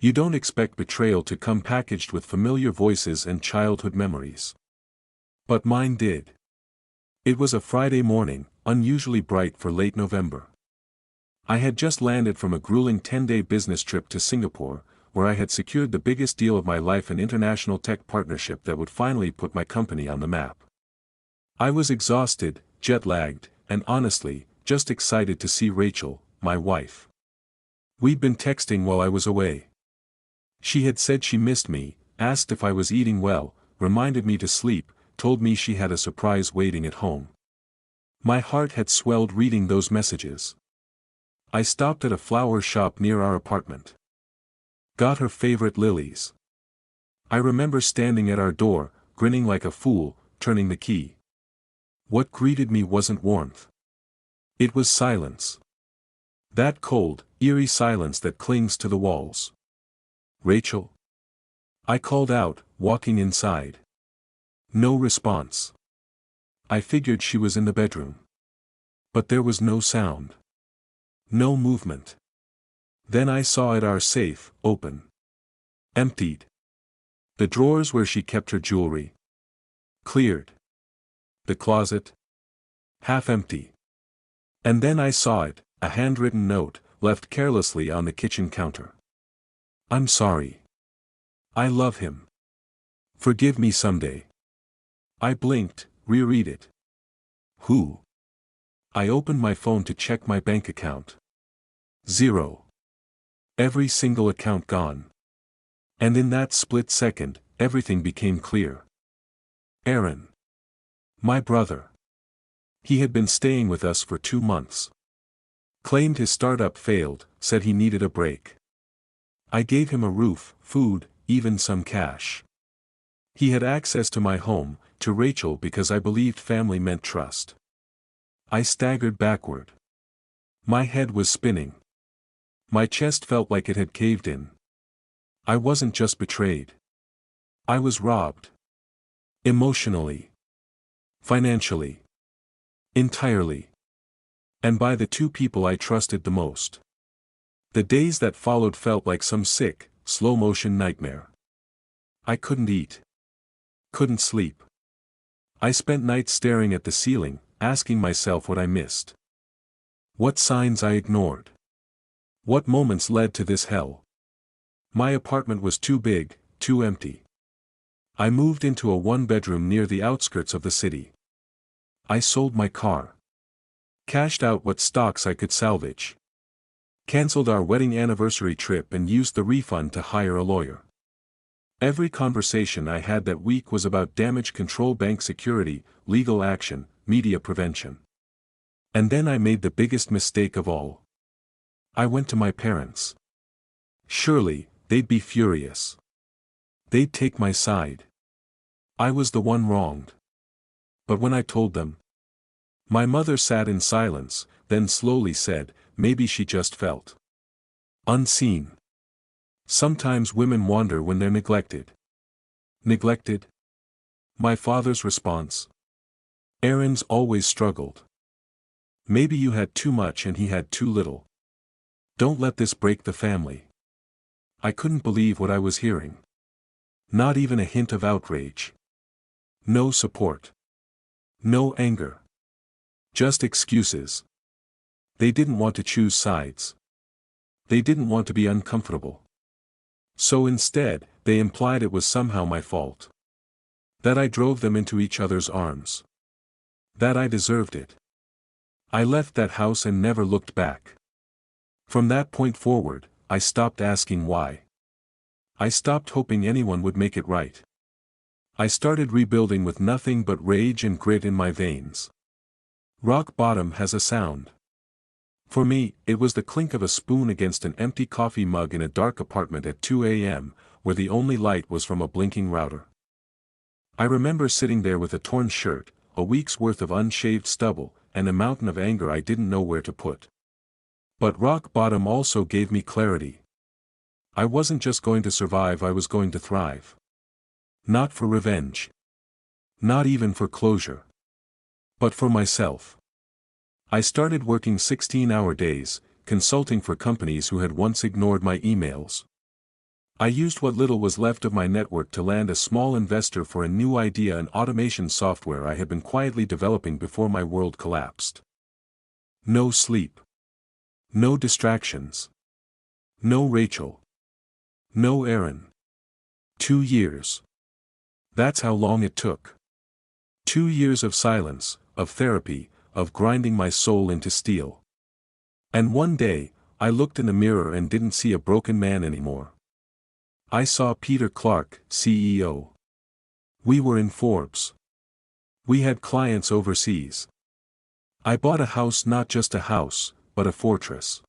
You don't expect betrayal to come packaged with familiar voices and childhood memories. But mine did. It was a Friday morning, unusually bright for late November. I had just landed from a grueling 10-day business trip to Singapore, where I had secured the biggest deal of my life, an international tech partnership that would finally put my company on the map. I was exhausted, jet-lagged, and honestly, just excited to see Rachel, my wife. We'd been texting while I was away. She had said she missed me, asked if I was eating well, reminded me to sleep, told me she had a surprise waiting at home. My heart had swelled reading those messages. I stopped at a flower shop near our apartment. Got her favorite lilies. I remember standing at our door, grinning like a fool, turning the key. What greeted me wasn't warmth. It was silence. That cold, eerie silence that clings to the walls. "Rachel?" I called out, walking inside. No response. I figured she was in the bedroom. But there was no sound. No movement. Then I saw it, our safe, open. Emptied. The drawers where she kept her jewelry. Cleared. The closet. Half empty. And then I saw it, a handwritten note, left carelessly on the kitchen counter. "I'm sorry. I love him. Forgive me someday." I blinked, reread it. Who? I opened my phone to check my bank account. 0. Every single account gone. And in that split second, everything became clear. Aaron. My brother. He had been staying with us for 2 months. Claimed his startup failed, said he needed a break. I gave him a roof, food, even some cash. He had access to my home, to Rachel, because I believed family meant trust. I staggered backward. My head was spinning. My chest felt like it had caved in. I wasn't just betrayed. I was robbed. Emotionally. Financially. Entirely. And by the two people I trusted the most. The days that followed felt like some sick, slow-motion nightmare. I couldn't eat. Couldn't sleep. I spent nights staring at the ceiling, asking myself what I missed. What signs I ignored. What moments led to this hell? My apartment was too big, too empty. I moved into a one-bedroom near the outskirts of the city. I sold my car. Cashed out what stocks I could salvage. Cancelled our wedding anniversary trip and used the refund to hire a lawyer. Every conversation I had that week was about damage control, bank security, legal action, media prevention. And then I made the biggest mistake of all. I went to my parents. Surely, they'd be furious. They'd take my side. I was the one wronged. But when I told them, my mother sat in silence, then slowly said, maybe she just felt unseen. Sometimes women wander when they're neglected. Neglected? My father's response? Aaron's always struggled. Maybe you had too much and he had too little. Don't let this break the family. I couldn't believe what I was hearing. Not even a hint of outrage. No support. No anger. Just excuses. They didn't want to choose sides. They didn't want to be uncomfortable. So instead, they implied it was somehow my fault. That I drove them into each other's arms. That I deserved it. I left that house and never looked back. From that point forward, I stopped asking why. I stopped hoping anyone would make it right. I started rebuilding with nothing but rage and grit in my veins. Rock bottom has a sound. For me, it was the clink of a spoon against an empty coffee mug in a dark apartment at 2 a.m., where the only light was from a blinking router. I remember sitting there with a torn shirt, a week's worth of unshaved stubble, and a mountain of anger I didn't know where to put. But rock bottom also gave me clarity. I wasn't just going to survive, I was going to thrive. Not for revenge. Not even for closure. But for myself. I started working 16-hour days, consulting for companies who had once ignored my emails. I used what little was left of my network to land a small investor for a new idea and automation software I had been quietly developing before my world collapsed. No sleep. No distractions. No Rachel. No Aaron. 2 years. That's how long it took. 2 years of silence, of therapy, of grinding my soul into steel. And one day, I looked in the mirror and didn't see a broken man anymore. I saw Peter Clark, CEO. We were in Forbes. We had clients overseas. I bought a house, not just a house, but a fortress.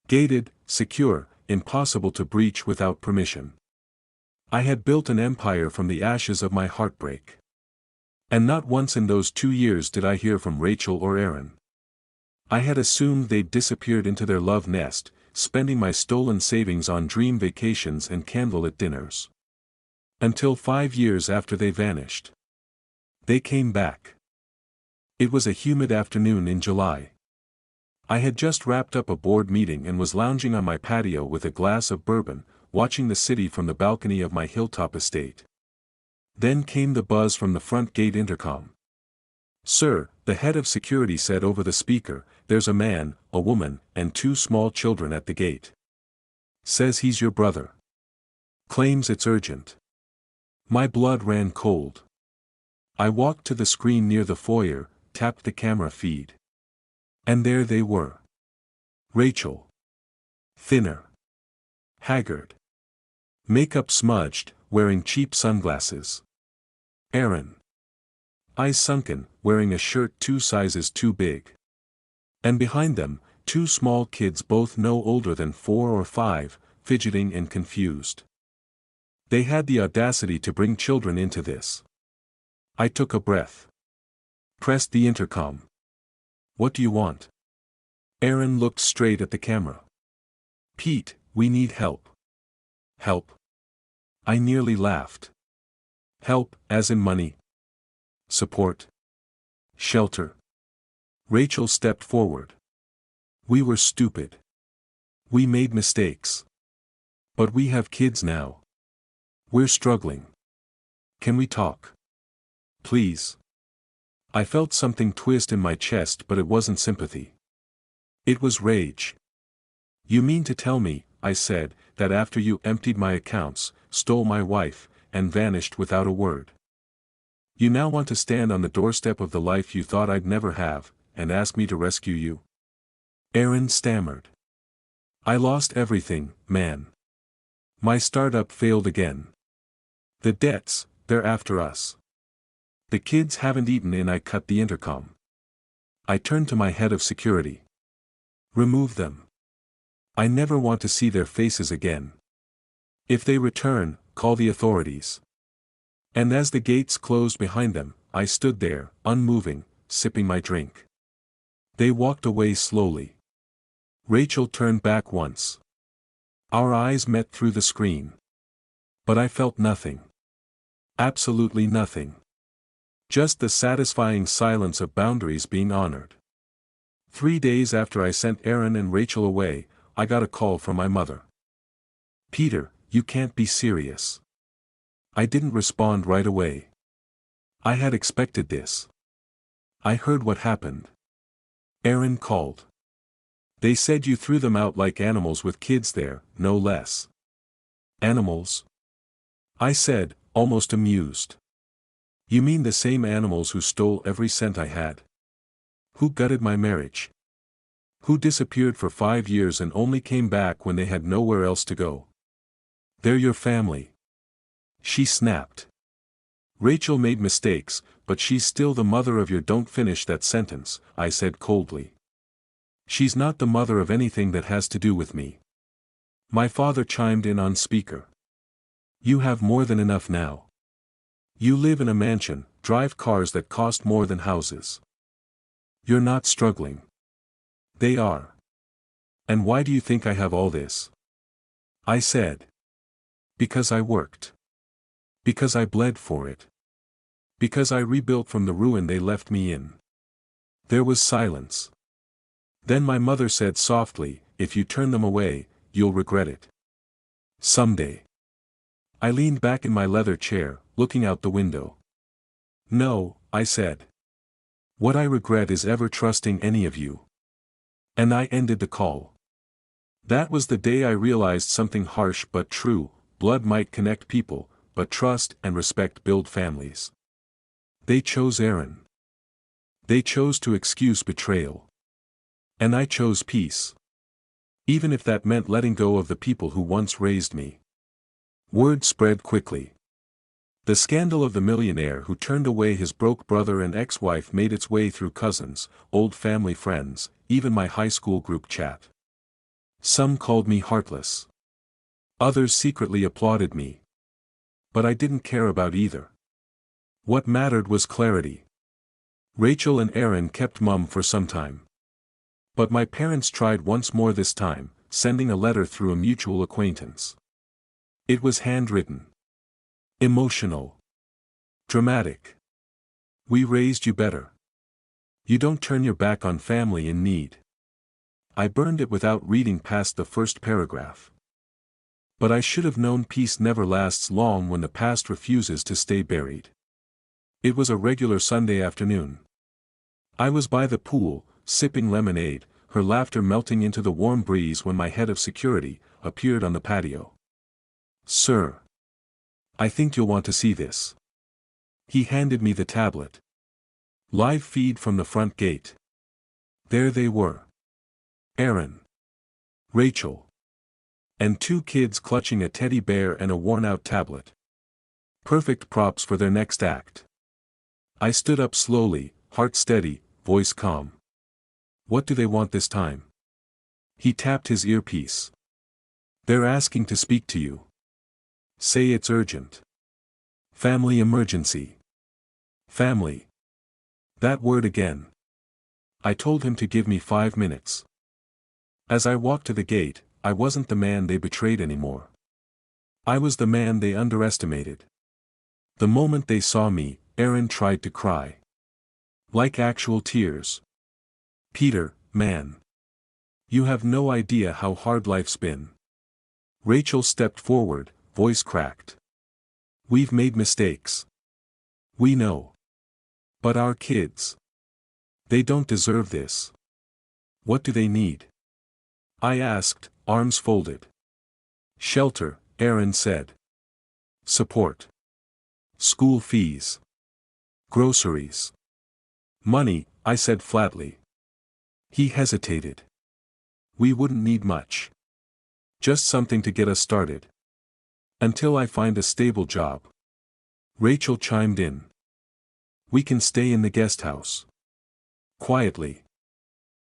Gated, secure, impossible to breach without permission. I had built an empire from the ashes of my heartbreak. And not once in those 2 years did I hear from Rachel or Aaron. I had assumed they'd disappeared into their love nest, spending my stolen savings on dream vacations and candlelit dinners. Until 5 years after they vanished. They came back. It was a humid afternoon in July. I had just wrapped up a board meeting and was lounging on my patio with a glass of bourbon, watching the city from the balcony of my hilltop estate. Then came the buzz from the front gate intercom. "Sir," the head of security said over the speaker, "there's a man, a woman, and 2 small children at the gate. Says he's your brother. Claims it's urgent." My blood ran cold. I walked to the screen near the foyer, tapped the camera feed. And there they were. Rachel. Thinner. Haggard. Makeup smudged, wearing cheap sunglasses. Aaron. Eyes sunken, wearing a shirt 2 sizes too big. And behind them, 2 small kids both no older than 4 or 5, fidgeting and confused. They had the audacity to bring children into this. I took a breath. Pressed the intercom. "What do you want?" Aaron looked straight at the camera. "Pete, we need help." "Help?" I nearly laughed. "Help, as in money? Support? Shelter?" Rachel stepped forward. "We were stupid. We made mistakes. But we have kids now. We're struggling. Can we talk? Please?" I felt something twist in my chest, but it wasn't sympathy. It was rage. "You mean to tell me," I said, "that after you emptied my accounts, stole my wife, and vanished without a word, you now want to stand on the doorstep of the life you thought I'd never have, and ask me to rescue you?" Aaron stammered. "I lost everything, man. My startup failed again. The debts, they're after us. The kids haven't eaten," and I cut the intercom. I turned to my head of security. "Remove them. I never want to see their faces again. If they return, call the authorities." And as the gates closed behind them, I stood there, unmoving, sipping my drink. They walked away slowly. Rachel turned back once. Our eyes met through the screen. But I felt nothing. Absolutely nothing. Just the satisfying silence of boundaries being honored. 3 days after I sent Aaron and Rachel away, I got a call from my mother. "Peter, you can't be serious." I didn't respond right away. I had expected this. I heard what happened. Aaron called. "They said you threw them out like animals with kids there, no less." "Animals?" I said, almost amused. "You mean the same animals who stole every cent I had? Who gutted my marriage? Who disappeared for 5 years and only came back when they had nowhere else to go? They're your family." She snapped. "Rachel made mistakes, but she's still the mother of your—" "Don't finish that sentence," I said coldly. "She's not the mother of anything that has to do with me." My father chimed in on speaker. "You have more than enough now. You live in a mansion, drive cars that cost more than houses. You're not struggling. They are. And why do you think I have all this?" I said. "Because I worked. Because I bled for it. Because I rebuilt from the ruin they left me in." There was silence. Then my mother said softly, "If you turn them away, you'll regret it." Someday. I leaned back in my leather chair, looking out the window. No, I said. What I regret is ever trusting any of you. And I ended the call. That was the day I realized something harsh but true: blood might connect people, but trust and respect build families. They chose Aaron. They chose to excuse betrayal. And I chose peace. Even if that meant letting go of the people who once raised me. Word spread quickly. The scandal of the millionaire who turned away his broke brother and ex-wife made its way through cousins, old family friends, even my high school group chat. Some called me heartless. Others secretly applauded me. But I didn't care about either. What mattered was clarity. Rachel and Aaron kept mum for some time. But my parents tried once more, this time, sending a letter through a mutual acquaintance. It was handwritten. Emotional. Dramatic. We raised you better. You don't turn your back on family in need. I burned it without reading past the first paragraph. But I should have known peace never lasts long when the past refuses to stay buried. It was a regular Sunday afternoon. I was by the pool, sipping lemonade, her laughter melting into the warm breeze when my head of security appeared on the patio. "Sir. I think you'll want to see this." He handed me the tablet. Live feed from the front gate. There they were. Aaron. Rachel. And two kids clutching a teddy bear and a worn-out tablet. Perfect props for their next act. I stood up slowly, heart steady, voice calm. What do they want this time? He tapped his earpiece. They're asking to speak to you. Say it's urgent. Family emergency. Family. That word again. I told him to give me 5 minutes. As I walked to the gate, I wasn't the man they betrayed anymore. I was the man they underestimated. The moment they saw me, Aaron tried to cry. Like actual tears. "Peter, man. You have no idea how hard life's been." Rachel stepped forward, voice cracked. "We've made mistakes. We know. But our kids. They don't deserve this. What do they need?" I asked, arms folded. "Shelter," Aaron said. "Support. School fees. Groceries. Money," I said flatly. He hesitated. "We wouldn't need much. Just something to get us started. Until I find a stable job." Rachel chimed in. "We can stay in the guest house. Quietly.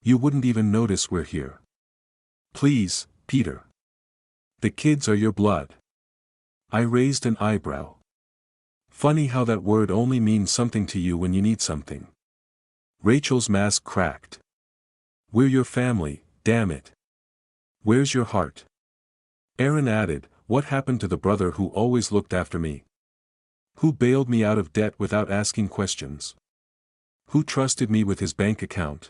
You wouldn't even notice we're here. Please, Peter. The kids are your blood." I raised an eyebrow. Funny how that word only means something to you when you need something. Rachel's mask cracked. "We're your family, damn it. Where's your heart?" Aaron added, "What happened to the brother who always looked after me? Who bailed me out of debt without asking questions? Who trusted me with his bank account?"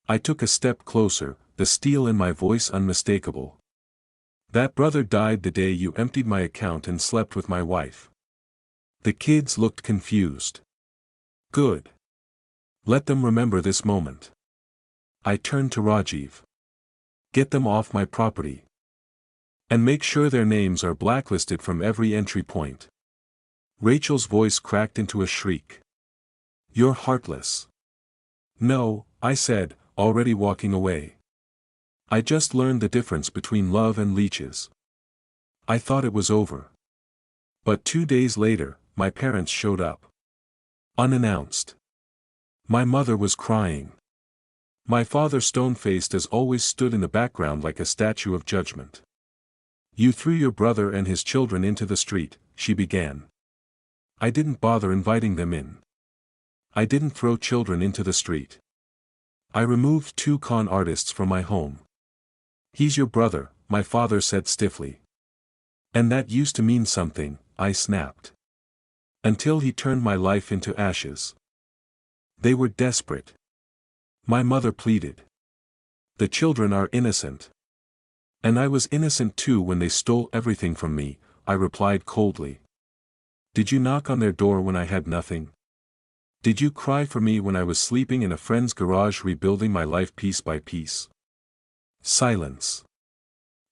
I took a step closer, the steel in my voice unmistakable. "That brother died the day you emptied my account and slept with my wife." The kids looked confused. "Good. Let them remember this moment." I turned to Rajiv. "Get them off my property. And make sure their names are blacklisted from every entry point." Rachel's voice cracked into a shriek. "You're heartless." "No," I said, already walking away. "I just learned the difference between love and leeches." I thought it was over. But 2 days later, my parents showed up. Unannounced. My mother was crying. My father, stone-faced as always, stood in the background like a statue of judgment. "You threw your brother and his children into the street," she began. "I didn't bother inviting them in. I didn't throw children into the street. I removed 2 con artists from my home." "He's your brother," my father said stiffly. "And that used to mean something," I snapped. "Until he turned my life into ashes." "They were desperate." My mother pleaded. "The children are innocent." And I was innocent too when they stole everything from me, I replied coldly. Did you knock on their door when I had nothing? Did you cry for me when I was sleeping in a friend's garage rebuilding my life piece by piece? Silence.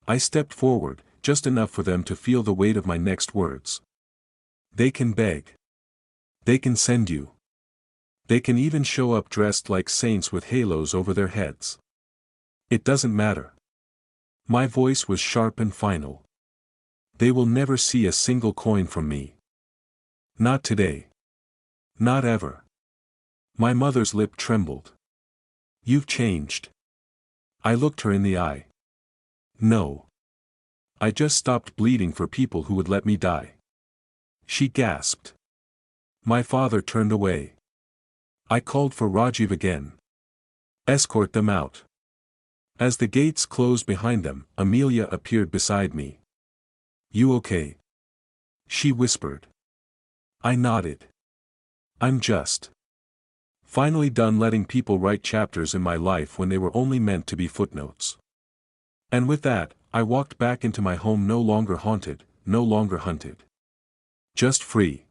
I stepped forward, just enough for them to feel the weight of my next words. They can beg. They can send you. They can even show up dressed like saints with halos over their heads. It doesn't matter. My voice was sharp and final. They will never see a single coin from me. Not today. Not ever. My mother's lip trembled. You've changed. I looked her in the eye. No. I just stopped bleeding for people who would let me die. She gasped. My father turned away. I called for Rajiv again. Escort them out. As the gates closed behind them, Amelia appeared beside me. You okay? She whispered. I nodded. I'm just finally done letting people write chapters in my life when they were only meant to be footnotes. And with that, I walked back into my home no longer haunted, no longer hunted. Just free.